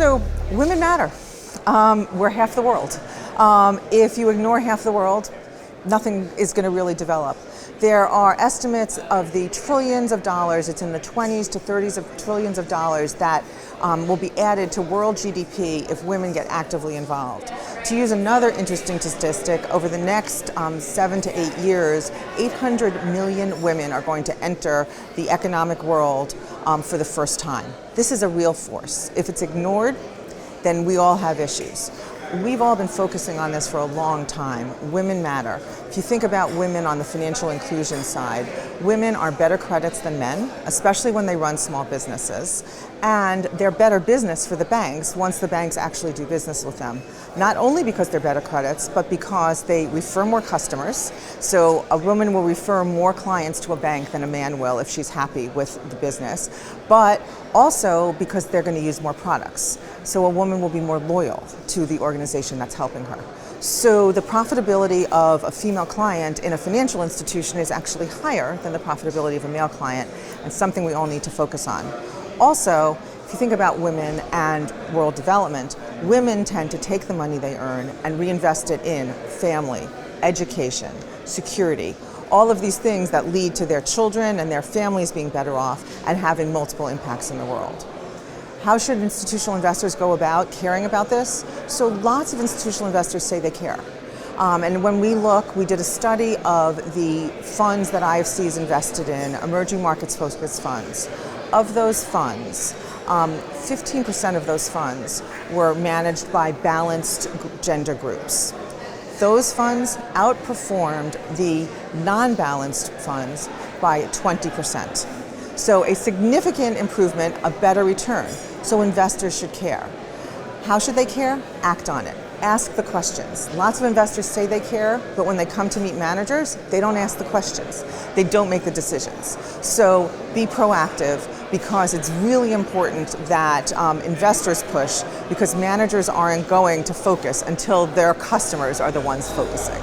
So women matter. We're half the world. If you ignore half the world, nothing is going to really develop. There are estimates of the trillions of dollars, it's in the 20s to 30s of trillions of dollars that will be added to world GDP if women get actively involved. To use another interesting statistic, over the next 7 to 8 years, 800 million women are going to enter the economic world for the first time. This is a real force. If it's ignored, then we all have issues. We've all been focusing on this for a long time. Women matter. If you think about women on the financial inclusion side, women are better credits than men, especially when they run small businesses. And they're better business for the banks once the banks actually do business with them. Not only because they're better credits, but because they refer more customers. So a woman will refer more clients to a bank than a man will if she's happy with the business. But also because they're going to use more products. So a woman will be more loyal to the organization that's helping her. So the profitability of a female client in a financial institution is actually higher than the profitability of a male client, and something we all need to focus on. Also, if you think about women and world development, women tend to take the money they earn and reinvest it in family, education, security, all of these things that lead to their children and their families being better off and having multiple impacts in the world. How should institutional investors go about caring about this? So lots of institutional investors say they care. And when we look, we did a study of the funds that IFC is invested in, emerging markets focused funds. Of those funds, 15% of those funds were managed by balanced gender groups. Those funds outperformed the non-balanced funds by 20%. So a significant improvement, a better return. So investors should care. How should they care? Act on it. Ask the questions. Lots of investors say they care, but when they come to meet managers, they don't ask the questions. They don't make the decisions. So be proactive, because it's really important that investors push, because managers aren't going to focus until their customers are the ones focusing.